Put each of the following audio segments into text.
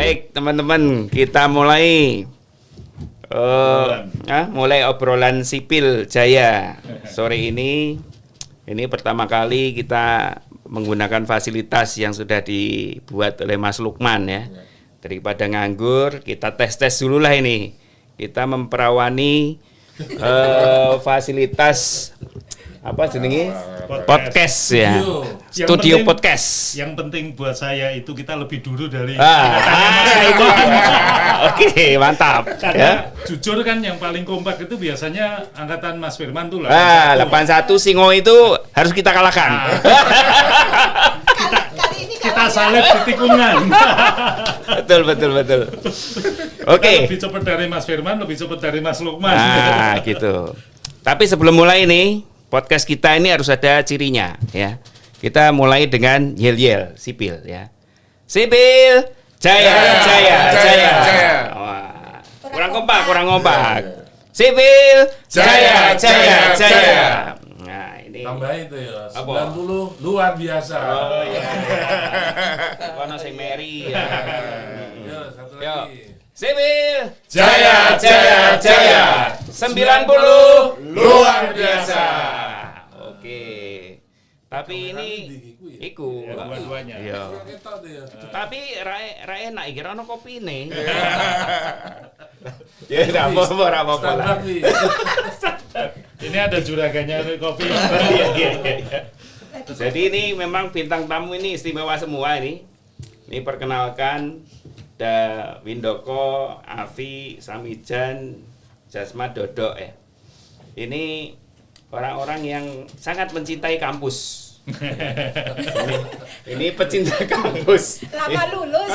Baik teman-teman, kita mulai mulai obrolan sipil Jaya sore ini. Ini pertama kali kita menggunakan fasilitas yang sudah dibuat oleh Mas Lukman ya. Daripada nganggur, kita tes dulu lah ini. Kita memperawani fasilitas apa jenenge? Podcast ya. Studio penting, podcast. Yang penting buat saya itu kita lebih dulu dari itu. Oke, mantap. Karena jujur kan yang paling kompak itu biasanya angkatan Mas Firman tuh lah. 81 Singo itu harus kita kalahkan. Kita salib di tikungan. betul. Oke. Lebih cepat dari Mas Firman, lebih cepat dari Mas Lukman. Nah, gitu. Tapi sebelum mulai ini, podcast kita ini harus ada cirinya ya. Kita mulai dengan yel-yel sipil ya. Sipil Jaya. Wah, kurang kompak. Sipil Jaya. Nah, ini tambah itu ya, 90 apa? luar biasa. Oh iya. Kono sing meri ya. Yo, satu Yo. lagi. Sipil Jaya. 90 luar biasa. Oke. Tapi ini iku Ya, dua-duanya. Iya. Ketok tuh ya. Tapi ra enak iki ono kopine. Ya ora apa-apa lah. Standar nih. Ini ada juraganya kopi. Iya. Jadi ini memang bintang tamu ini istimewa semua ini. Ini perkenalkan Da Windoko, Afi, Samijan, Jasma, Dodok ya. Ini orang-orang yang sangat mencintai kampus. ini pecinta kampus. Lama lulus.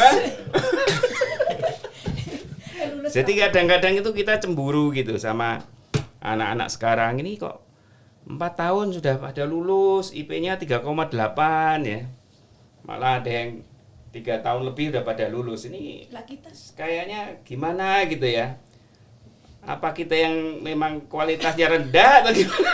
Jadi kadang-kadang itu kita cemburu gitu sama anak-anak sekarang ini kok 4 tahun sudah pada lulus, IP-nya 3,8 ya. Malah ada yang 3 tahun lebih udah pada lulus. Ini Lah kita kayaknya gimana gitu ya. Apa kita yang memang kualitasnya rendah atau gimana?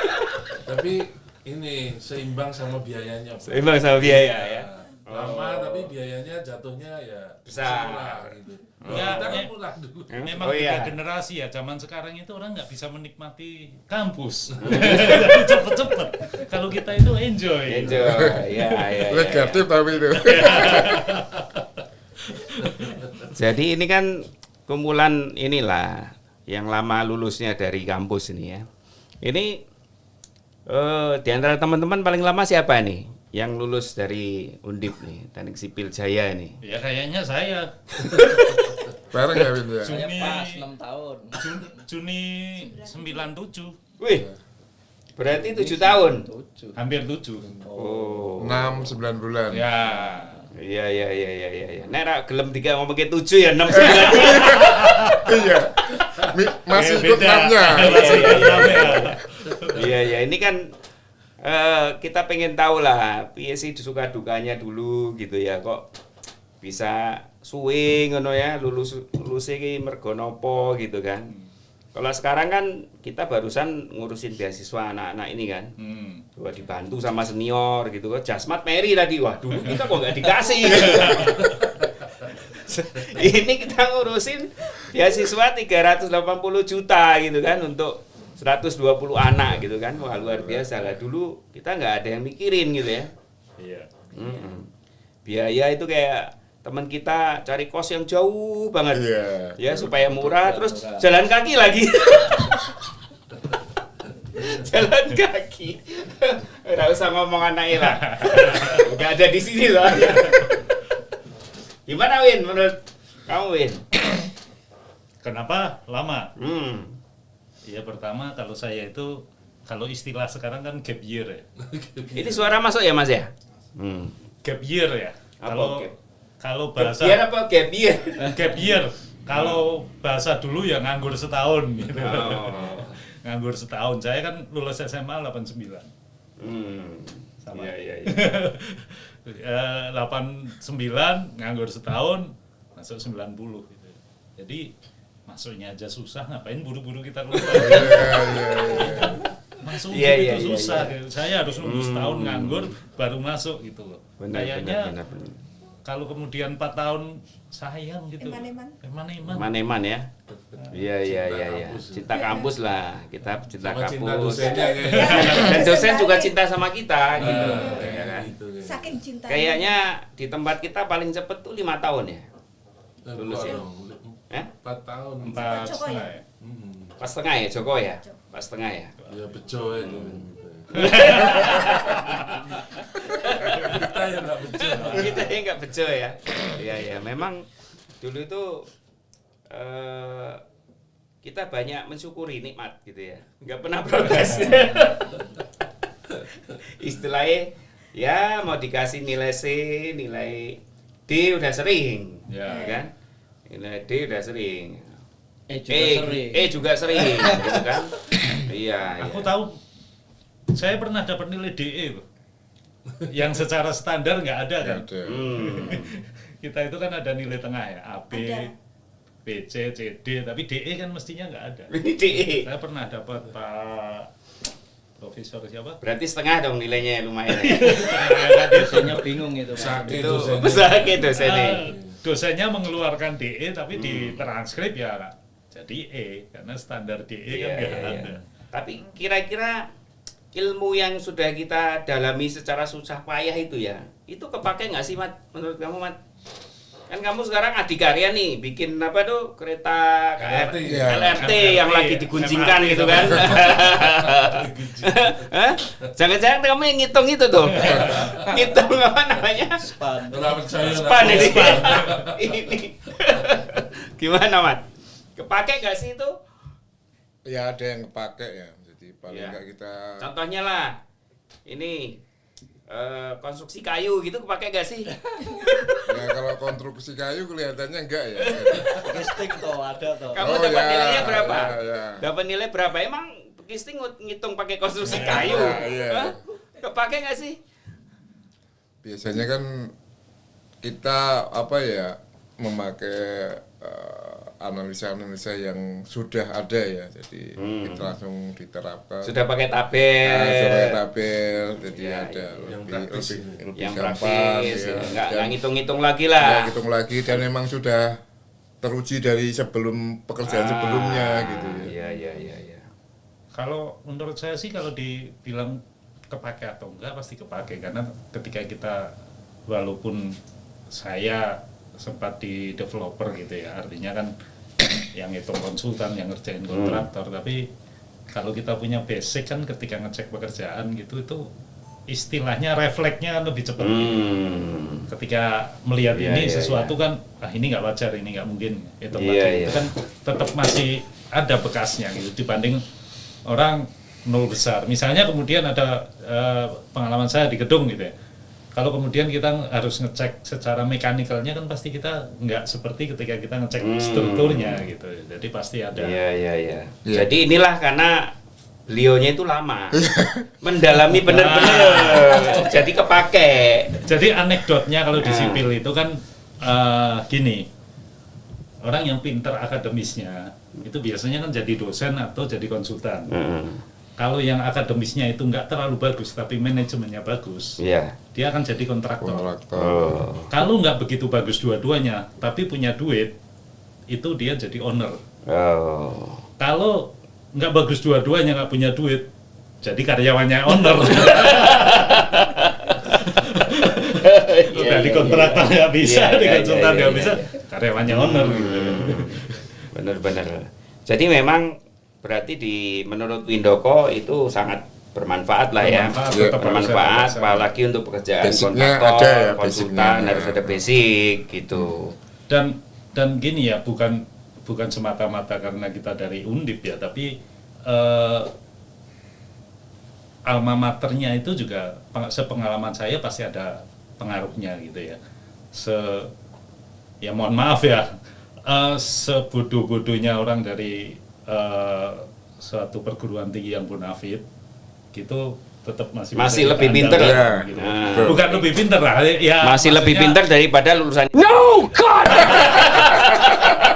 Tapi ini seimbang sama biayanya. Pak. Seimbang sama biaya ya. Lama tapi biayanya jatuhnya ya Besar. murah gitu. Ya, Kita kan ya. pulang dulu. Memang Oh, iya. beda generasi ya. Zaman sekarang itu orang nggak bisa menikmati kampus. Jadi cepet-cepet. Kalau kita itu enjoy. Ya. Negatif tapi itu. Jadi ini kan kumpulan inilah yang lama lulusnya dari kampus ini ya. Ini di antara teman-teman paling lama siapa nih yang lulus dari Undip nih, Teknik Sipil Jaya nih? Ya kayaknya saya Bareng ya Win ya. Saya Juni pas 6 tahun. Juni 97, Wih, berarti 7 tahun. 7. hampir 7. Oh, 6-9 bulan. Ya. iya. Nek ra gelem tiga ngomong ke 7 ya 6 9. Iya. Masih ikut Beda. namanya. Masih ikut namanya. Iya, ini kan kita pengen tahu lah piye sih suka dukanya dulu gitu ya, kok bisa suwe ngono ya, lulus iki mergo nopo gitu kan. Kalau sekarang kan kita barusan ngurusin beasiswa anak-anak ini kan. Wah, dibantu sama senior gitu kan. Jasmat Mary tadi, wah dulu kita kok nggak dikasih gitu. Ini kita ngurusin beasiswa 380 juta gitu kan untuk 120 anak gitu kan. Wah, luar biasa lah. Dulu kita nggak ada yang mikirin gitu ya. Iya. Biaya itu kayak teman kita cari kos yang jauh banget. Iya. Ya supaya murah, terus murah. jalan kaki lagi. Jalan kaki. Nggak usah ngomong anaknya lah. Nggak ada di sini loh. Gimana Win menurut kamu Win? Kenapa lama? Ya Hmm. pertama kalau saya itu, kalau istilah sekarang kan gap year ya. Ini suara masuk ya Mas ya? Gap year ya. Apa Kalau gap? kalau bahasa Biar apa gap year? gap year. Kalau bahasa dulu ya nganggur setahun gitu. Oh. Nganggur setahun. Saya kan lulus SMA 89. Sama. Iya. 89 nganggur setahun masuk 90 gitu. Jadi masuknya aja susah, ngapain buru-buru kita keluar. Masuk Iya, itu susah. iya. Gitu. Saya harus nunggu setahun nganggur baru masuk gitu loh. Benar. Kayaknya kalau kemudian 4 tahun sayang gitu. Eman-eman. Eman-eman. Eman-eman ya. Iya. kampus. Cinta kampus lah. Kita cinta Sama cinta kampus. dosennya kayaknya. Dan dosen juga cinta sama kita gitu. Nah, Ya kan? gitu kayaknya. Saking cinta. Kayaknya di tempat kita paling cepet tuh 5 tahun ya. lulus ya? 4 tahun. 4 Joko setengah ya? ya. Pas tengah ya Joko ya? Pas tengah ya? Ya bejo itu. Kita ya nggak bejo. Kita ya nggak bejo ya. Iya, memang dulu itu kita banyak mensyukuri nikmat gitu ya. Nggak pernah protes. Istilahnya ya mau dikasih nilai C, nilai D udah sering, Ya. kan? Nilai D udah sering. Juga juga sering, gitu kan? Iya. Aku tahu saya pernah dapat nilai DE loh. Yang secara standar nggak ada kan. Ada. Kita itu kan ada nilai tengah ya, A, B, Ada. B, C, C, D, tapi DE kan mestinya nggak ada. Ini D. Saya pernah dapat Pak Profesor siapa? Berarti setengah dong nilainya lumayan. Biasanya bingung itu. Pak. Sakit Itu dosennya. besar gitu dosennya. Dosennya mengeluarkan DE tapi di transkrip ya jadi E karena standar DE kan nggak Iya. ada. Tapi kira-kira ilmu yang sudah kita dalami secara susah payah itu ya, itu kepake nggak sih, Mat? Menurut kamu, Mat? Kan kamu sekarang adikarya nih, bikin apa tuh kereta LRT. LRT Ya. yang lagi digunjingkan MRT gitu kan? Hah? Jangan-jangan kamu yang ngitung itu tuh, ngitung apa namanya? Span. Nggak percaya. Span ini. Ini. Gimana, Mat? Kepake nggak sih itu? Ya ada yang kepake ya. Jadi paling Iya. enggak kita Contohnya lah, ini konstruksi kayu gitu kepake gak sih? ya kalau konstruksi kayu kelihatannya enggak ya. Casting toh ada toh. Kamu Oh, dapat ya, nilainya berapa? ya. Dapat nilai berapa? Emang Kisting ngitung pakai konstruksi Ya, kayu? iya. Hah? Kepake gak sih? Biasanya kan kita apa ya memakai analisa-analisa yang sudah ada ya. Jadi kita langsung diterapkan. Sudah pakai Sudah tabel, tabel, jadi Iya, ada iya. Yang lebih, praktis lebih, ini. lebih yang gampang praktis, ya. nggak Dan ngitung-ngitung lagi nggak lah. hitung lagi dan memang sudah teruji dari sebelum pekerjaan sebelumnya gitu ya. Iya. Kalau menurut saya sih kalau dibilang kepake atau enggak pasti kepake karena ketika kita walaupun saya sempat di developer gitu ya artinya kan yang hitung konsultan yang ngerjain kontraktor tapi kalau kita punya basic kan ketika ngecek pekerjaan gitu itu istilahnya refleksnya lebih cepat ketika melihat Iya, ini iya, sesuatu kan ini nggak wajar ini nggak mungkin itu Iya, iya. kan tetap masih ada bekasnya gitu dibanding orang nol besar misalnya kemudian ada pengalaman saya di gedung gitu ya kalau kemudian kita harus ngecek secara mekanikalnya kan pasti kita nggak seperti ketika kita ngecek strukturnya gitu jadi pasti ada Iya. Iya. Jadi inilah karena beliaunya itu lama, mendalami benar-benar, jadi kepake. jadi anekdotnya kalau di sipil itu kan gini orang yang pinter akademisnya itu biasanya kan jadi dosen atau jadi konsultan kalau yang akademisnya itu nggak terlalu bagus tapi manajemennya bagus Iya. dia akan jadi kontraktor. Kontraktor. Kalau nggak begitu bagus dua-duanya, tapi punya duit, itu dia jadi owner. Oh. Kalau nggak bagus dua-duanya, nggak punya duit, jadi karyawannya owner. Udah di kontraktor nggak bisa, Iya, di iya, konsultan iya, nggak iya, bisa, karyawannya owner. Gitu. Benar-benar. Jadi memang berarti menurut Windoko itu sangat bermanfaat lah ya. Bermanfaat, Iya, tetap harus Bermanfaat ada apalagi untuk pekerjaan Basicnya kontraktor, ada ya, konsultan basicnya. harus ada basic gitu. Dan gini ya, bukan semata-mata karena kita dari Undip ya, tapi alma maternya itu juga sepengalaman saya pasti ada pengaruhnya gitu ya. Ya mohon maaf ya, sebodoh-bodohnya orang dari suatu perguruan tinggi yang bonafit gitu tetap masih bisa Lebih kita pinter andalkan, lah. gitu. Nah. Bukan lebih pinter lah ya, Masih lebih maksudnya- pintar daripada lulusan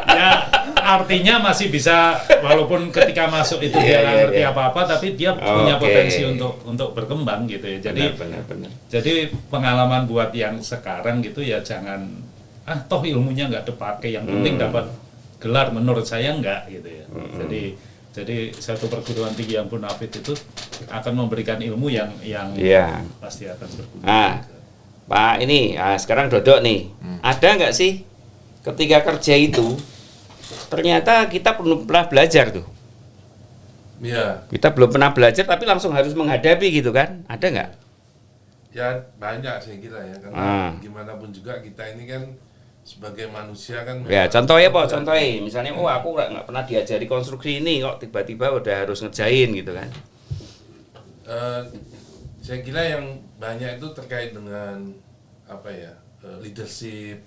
ya artinya masih bisa, walaupun ketika masuk itu dia nggak ngerti apa-apa, tapi dia punya potensi untuk berkembang gitu ya. Jadi benar. jadi pengalaman buat yang sekarang gitu ya, jangan toh ilmunya nggak dipakai, yang penting dapat gelar, menurut saya enggak gitu ya. Jadi satu perguruan tinggi yang bonafit itu akan memberikan ilmu yang pasti akan berguna. Nah, Pak ini, sekarang Dodok nih, ada nggak sih ketika kerja itu ternyata kita belum pernah belajar tuh? Iya. Kita belum pernah belajar tapi langsung harus menghadapi gitu kan? Ada nggak? Ya banyak saya kira ya, karena gimana pun juga kita ini kan sebagai manusia kan. Ya contohnya apa? Contohnya misalnya, aku nggak pernah diajari konstruksi ini kok tiba-tiba udah harus ngerjain gitu kan? Saya kira yang banyak itu terkait dengan apa ya, leadership,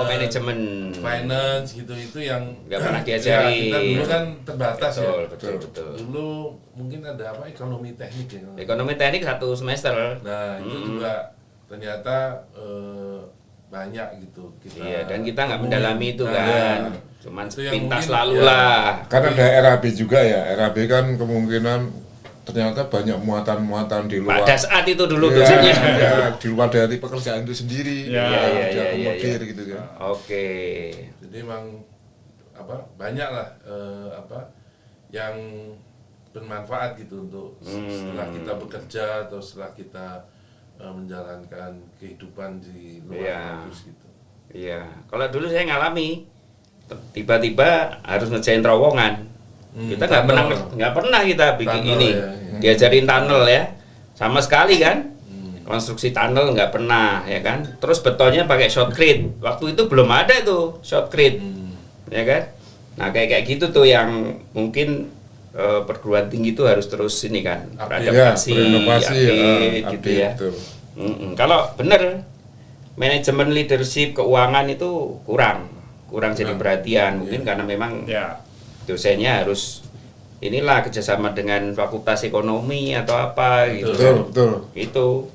manajemen, finance gitu, itu yang nggak pernah diajari. Ya, kita dulu kan terbatas betul. Dulu mungkin ada apa, ekonomi teknik ya. Ekonomi teknik 1 semester. Nah itu juga ternyata banyak gitu kita. Iya, dan kita nggak mendalami itu kan. Cuman sepintas lalu ya, lah. Karena ada RAB juga ya. RAB kan kemungkinan ternyata banyak muatan-muatan di luar. Pada saat itu dulu ya, dosennya. ya, di luar dari pekerjaan itu sendiri. Ya, akomodir gitu kan. Oke. Jadi emang banyak lah yang bermanfaat gitu untuk setelah kita bekerja atau setelah kita menjalankan kehidupan di luar kampus gitu. Iya. Kalau dulu saya ngalami tiba-tiba harus ngerjain terowongan. Kita nggak pernah kita bikin tunnel, ini diajarin tunnel ya, sama sekali kan. Konstruksi tunnel nggak pernah ya kan. Terus betonnya pakai shotcrete. Waktu itu belum ada tuh shotcrete, ya kan. Nah kayak gitu tuh yang mungkin perguruan tinggi itu harus terus ini kan, beradaptasi, gitu ya. Kalau bener manajemen, leadership, keuangan itu kurang jadi perhatian, mungkin karena memang dosennya harus inilah kerjasama dengan fakultas ekonomi atau apa gitu. Betul. Itu.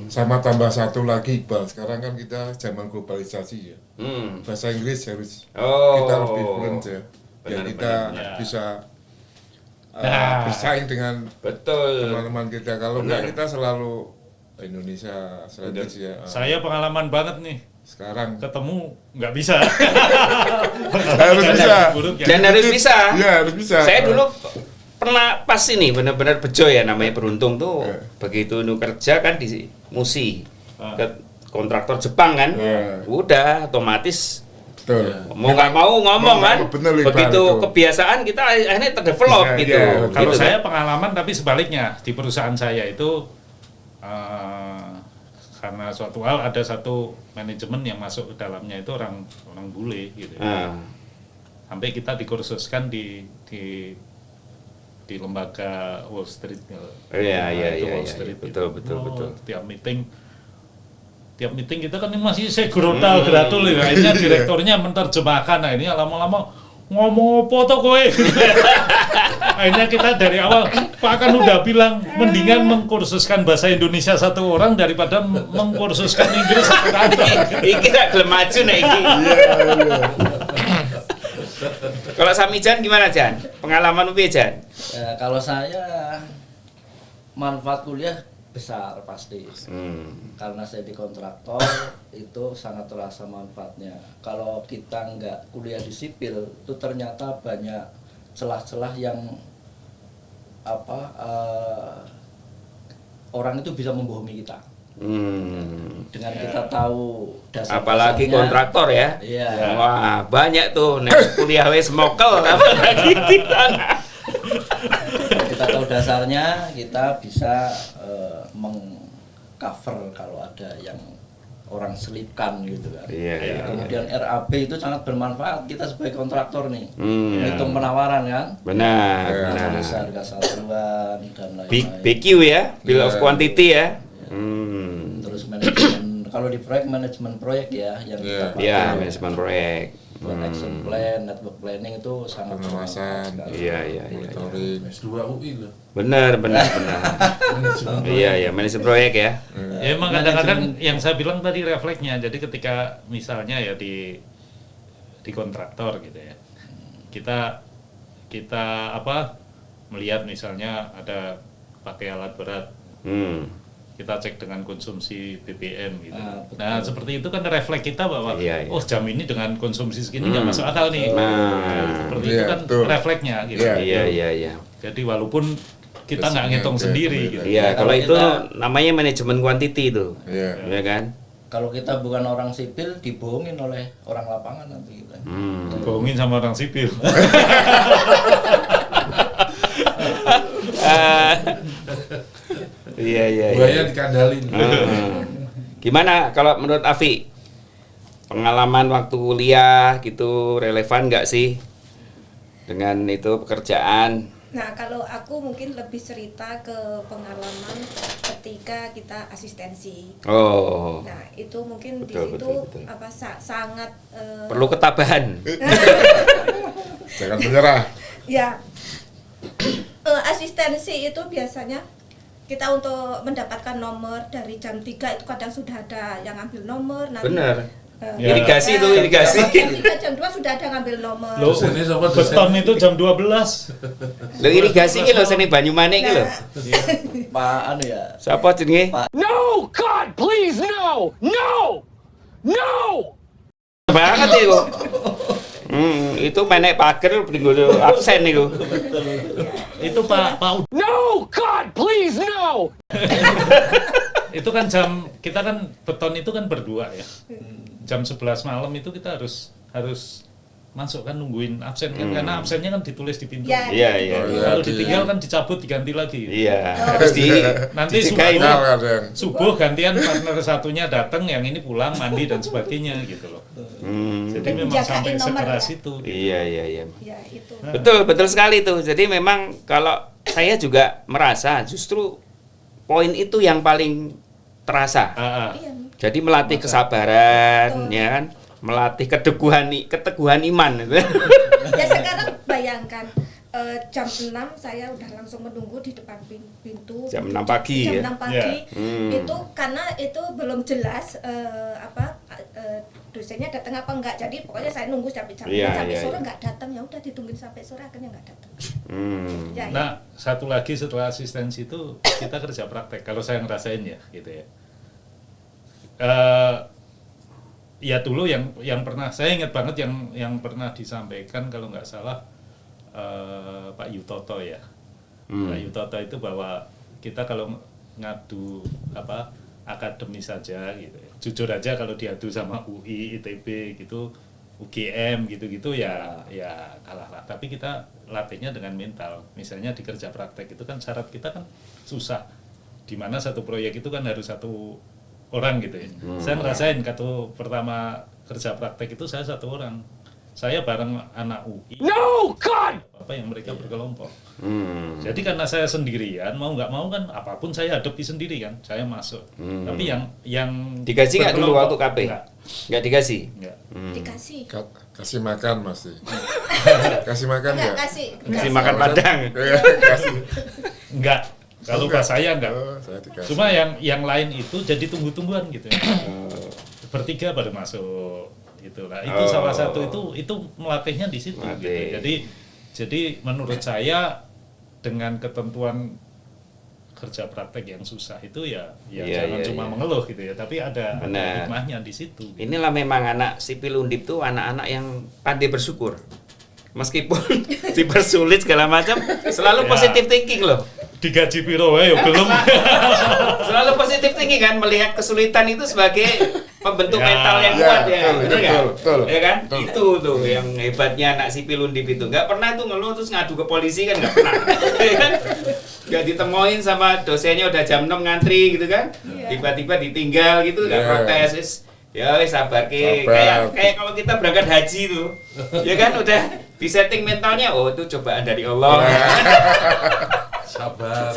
Sama tambah satu lagi, Iqbal. Sekarang kan kita zaman globalisasi ya. Bahasa Inggris harus kita lebih fluent ya. Biar kita bisa bersaing dengan teman-teman kita. Kalau enggak kita selalu Indonesia strategis ya. Saya pengalaman banget nih. Sekarang ketemu nggak bisa. harus bisa. Dan harus bisa. Iya, harus bisa. Saya dulu pernah pas ini benar-benar bejo ya, namanya beruntung tuh. Begitu kerja kan di Musi. Ke kontraktor Jepang kan. Udah otomatis mau nggak mau ngomong kan. Begitu kebiasaan kita akhirnya terdevelop gitu. Kalau saya pengalaman tapi sebaliknya di perusahaan saya itu karena suatu hal ada satu manajemen yang masuk ke dalamnya itu orang bule gitu. Sampai kita dikursuskan di lembaga Wall Street. Iya, Wall Street, betul. Tiap meeting kita kan masih segorotal gratul ya. Akhirnya direkturnya menerjemahkan. Nah ini lama-lama ngomong apa toh kowe? Akhirnya kita dari awal Pak kan udah bilang mendingan mengkursuskan bahasa Indonesia satu orang daripada mengkursuskan Inggris satu kantor. Iki gak gelem maju nih iki. Kalau Sami Jan gimana Jan? Pengalaman piye Jan? Kalau saya manfaat kuliah besar pasti. Karena saya di kontraktor itu sangat terasa manfaatnya. Kalau kita nggak kuliah di sipil itu ternyata banyak celah-celah yang orang itu bisa membohongi kita. Dengan kita tahu dasar, apalagi kontraktor ya. Iya. Wah, banyak tuh nek kuliah wis mokel apalagi kita. Kita tahu dasarnya, kita bisa meng-cover kalau ada yang orang selipkan gitu kan. Kemudian RAB itu sangat bermanfaat kita sebagai kontraktor nih. Hitung penawaran kan. Benar. Harga satuan dan lain-lain. BQ ya, bill of quantity ya. Terus manajemen, kalau di proyek manajemen proyek ya yang kita pakai. Iya, manajemen proyek. Buat action plan, network planning itu sangat pengawasan. Iya. Monitoring. S2 UI loh. Benar. Iya, manajemen proyek ya. Ya emang kadang-kadang yang saya bilang tadi refleksnya. Jadi ketika misalnya ya di di kontraktor gitu ya. Kita melihat misalnya ada pakai alat berat. Kita cek dengan konsumsi BBM gitu. Nah, seperti itu kan refleks kita bahwa oh jam ini dengan konsumsi segini nggak masuk akal nih. Seperti itu kan refleksnya gitu. Iya. Jadi walaupun kita nggak ngitung sendiri gitu. Iya, kalau itu namanya manajemen quantity itu. Ya kan? Kalau kita bukan orang sipil, dibohongin oleh orang lapangan nanti kita. Dibohongin sama orang sipil. Iya. Buaya dikandalin. Gimana kalau menurut Afi? Pengalaman waktu kuliah gitu relevan nggak sih dengan itu pekerjaan? Nah, kalau aku mungkin lebih cerita ke pengalaman ketika kita asistensi. Oh. Nah, itu mungkin Betul. sangat Perlu ketabahan. Jangan menyerah. Ya. Asistensi itu biasanya kita untuk mendapatkan nomor dari jam 3 itu kadang sudah ada yang ngambil nomor nanti. Benar. Irigasi itu irigasi. Jam 2 sudah ada ngambil nomor. Loh, beton itu jam 12. Lo irigasi ki lo seni Banyumane ki lo. Pak anu ya. Siapa jenenge? No, God, please, no! No! No! Banget itu. Itu menek pager beringo absen itu. Itu Pak No, God, please, no! itu kan kita kan beton itu kan berdua ya. Jam 11 malam itu kita harus masuk kan nungguin absen kan karena absennya kan ditulis di pintu. Iya. Kalau ditinggal kan dicabut diganti lagi. Iya. Terus nanti subuh gantian partner satunya datang, yang ini pulang mandi dan sebagainya gitu loh. Jadi memang sampai sekeras itu. Gitu. Iya. Ya, itu. Betul sekali tuh. Jadi memang kalau saya juga merasa justru poin itu yang paling terasa. Iya. Jadi melatih kesabaran, ya kan? Melatih keteguhan iman. Ya sekarang bayangkan jam 6 saya udah langsung menunggu di depan pintu. Jam 6 pagi jam ya? 6 pagi. Yeah. Itu karena itu belum jelas dosennya datang apa enggak. Jadi pokoknya saya nunggu sampai sore enggak datang, ya udah ditungguin sampai sore akhirnya enggak datang. Nah, satu lagi setelah asistensi itu kita kerja praktek. Kalau saya ngerasain ya gitu ya. Ya dulu yang pernah saya ingat banget yang pernah disampaikan kalau nggak salah Pak Yutoto ya. Pak Yutoto itu bahwa kita kalau ngadu akademis saja gitu ya. Jujur aja kalau diadu sama UI, ITB gitu, UGM gitu-gitu ya kalah lah. Tapi kita latihnya dengan mental. Misalnya di kerja praktek itu kan syarat kita kan susah. Di mana satu proyek itu kan harus satu orang gitu ya. Saya ngerasain waktu pertama kerja praktek itu saya satu orang. Saya bareng anak UI. No, God! Apa yang mereka berkelompok. Jadi karena saya sendirian, mau nggak mau kan apapun saya hadapi sendiri kan. Saya masuk. Tapi yang digaji nggak dulu waktu KP? Nggak digaji? Nggak. Dikasih. Kasih makan pasti. Kasih makan nggak? Kasih makan padang. Kasih. Nggak. Kalau pas saya enggak. Cuma yang lain itu jadi tunggu-tungguan gitu ya. Bertiga baru masuk itulah. Itu salah satu itu melatihnya di situ gitu. Jadi menurut saya dengan ketentuan kerja praktek yang susah itu jangan cuma mengeluh gitu ya, tapi ada hikmahnya di situ. Gitu. Inilah memang anak sipil Undip tuh anak-anak yang pandai bersyukur. Meskipun dipersulit segala macam, selalu positive thinking loh. Digaji piro wae belum. Selalu positive thinking kan, melihat kesulitan itu sebagai pembentuk mental yang kuat betul. Ya kan? Betul. Itu tuh yang hebatnya anak sipil Undip itu. Enggak pernah tuh ngeluh terus ngadu ke polisi kan, enggak pernah. Ya kan? Enggak ditemuin sama dosennya udah jam 6 ngantri gitu kan. Tiba-tiba ditinggal gitu, enggak protes. Ya wis sabar ke. Kayak kalau kita berangkat haji tuh. Ya kan udah disetting mentalnya, oh itu cobaan dari Allah. Sabar.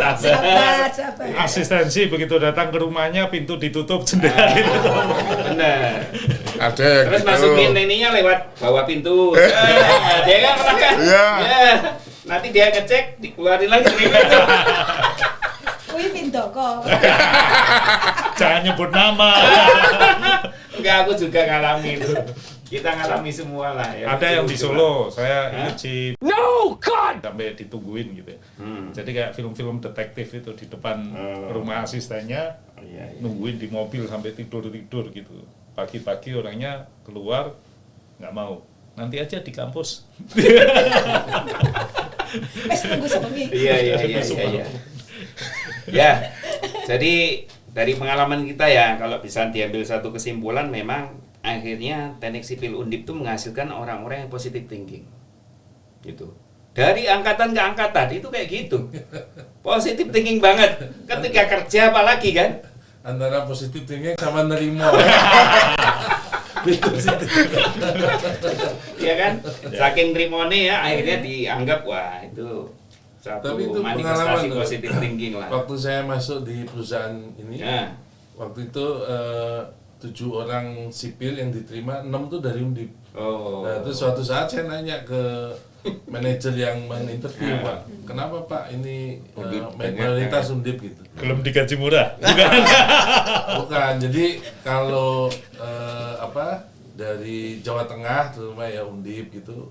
Asistensi begitu datang ke rumahnya pintu ditutup, jendela ditutup. Benar. Ada yang terus gitu. masukin ininya lewat bawah pintu. Dia kan pernah kan? Iya. Ya. Nanti dia ngecek, dikeluarin lagi dari pintu. Kuwi pindoko. Jangan nyebut nama. Enggak, aku juga ngalami itu. Kita ngalami semua lah ya. Ada yang di Solo, saya ingat si No, God! sampai ditungguin gitu. Jadi kayak film-film detektif itu di depan rumah asistennya, Iya. nungguin di mobil sampai tidur gitu. Pagi-pagi orangnya keluar nggak mau. Nanti aja di kampus. Tunggu sebengi. Iya. Ya, jadi dari pengalaman kita ya, kalau bisa diambil satu kesimpulan, memang akhirnya teknik sipil Undip itu menghasilkan orang-orang yang positive thinking, gitu. Dari angkatan ke angkatan itu kayak gitu, positive thinking banget. Ketika kerja apalagi kan? Antara positif thinking sama nerimo. Iya kan? Saking rimone ya, akhirnya dianggap wah itu satu Tapi itu manifestasi pengalaman positive thinking lah. Waktu saya masuk di perusahaan ini, Ya. waktu itu 7 orang sipil yang diterima, 6 tuh dari Undip. Oh. Nah, terus suatu saat saya nanya ke manajer yang meninterview, Pak, kenapa Pak ini mayoritas Undip gitu? Belum digaji murah. Bukan, jadi kalau dari Jawa Tengah terutama ya Undip gitu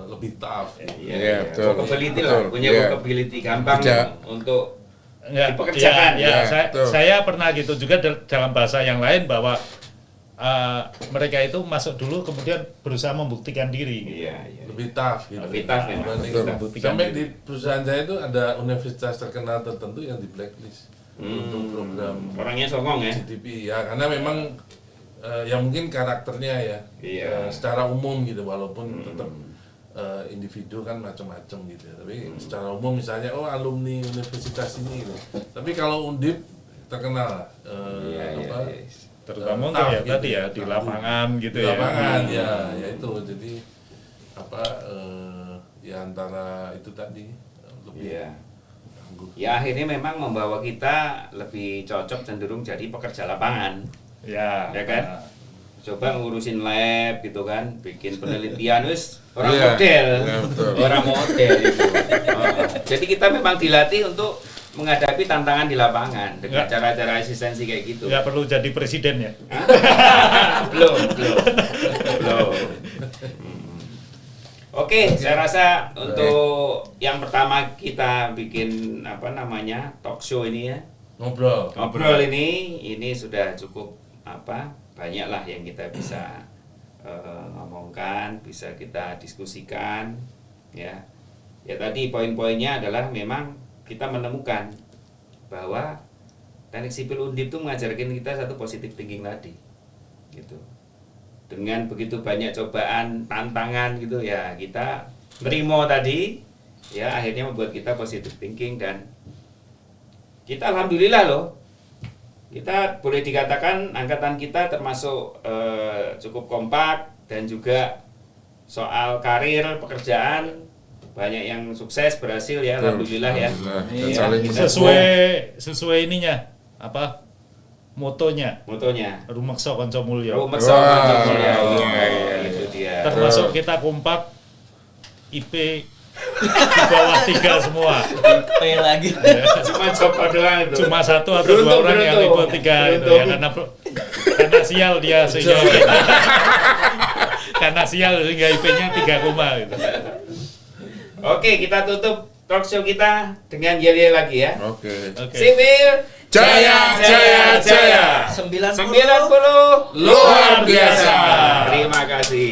lebih tough. Iya, betul. Vocability lah, Betul. punya Iya. vocability gampang Bisa. untuk Enggak, dipekerjakan. ya, Ya, betul. saya pernah gitu juga dalam bahasa yang lain bahwa mereka itu masuk dulu kemudian berusaha membuktikan diri. Gitu. Iya. Lebih tough gitu. Lebih tough memang. Dibanding Betul. Membuktikan sampai diri. di perusahaan saya itu ada universitas terkenal tertentu yang di blacklist untuk program Orangnya songong ya. GDP ya, karena memang ya mungkin karakternya ya Iya. secara umum gitu, walaupun tetap individu kan macam-macam gitu, tapi secara umum misalnya alumni universitas ini gitu. Tapi kalau Undip terkenal Iya. Terutama untuk tough ya gitu tadi ya di tangguh. lapangan gitu Di ya. lapangan ya itu, jadi ya antara itu tadi lebih Iya. tangguh. Ya akhirnya memang membawa kita lebih cocok cenderung jadi pekerja lapangan. Ya, Ya kan? Coba ngurusin lab gitu kan, bikin penelitian wis orang Iya. model. Iya, betul. Orang model itu. Jadi kita memang dilatih untuk menghadapi tantangan di lapangan dengan Nggak. cara-cara asistensi kayak gitu. nggak perlu jadi presiden ya. belum. Oke, saya rasa untuk yang pertama kita bikin talk show ini ya. Ngobrol ini sudah cukup banyak lah yang kita bisa ngomongkan, bisa kita diskusikan ya. Ya tadi poin-poinnya adalah memang kita menemukan bahwa teknik sipil Undip itu mengajarkan kita satu positive thinking tadi gitu. Dengan begitu banyak cobaan, tantangan gitu ya, kita nerimo tadi ya, akhirnya membuat kita positive thinking, dan kita alhamdulillah loh, kita boleh dikatakan angkatan kita termasuk cukup kompak, dan juga soal karir pekerjaan banyak yang sukses, berhasil ya, alhamdulillah ya. Dan Iya. saling Sesuai ininya motonya Rumeksa Kanca Mulya. Rumeksa Kanca Mulya. Iya. Itu dia. Termasuk kita kompak IP di bawah 3 semua. IP lagi. Cuma coba doang itu. Cuma 1 atau 2 orang yang IP 3 itu ya, karena sial dia sehingga karena sial sehingga IP-nya 3 koma gitu. Oke, kita tutup talk show kita dengan yel-yel lagi ya. Oke. Sipil Jaya, jaya, jaya. 90 90 Luar biasa. Terima kasih.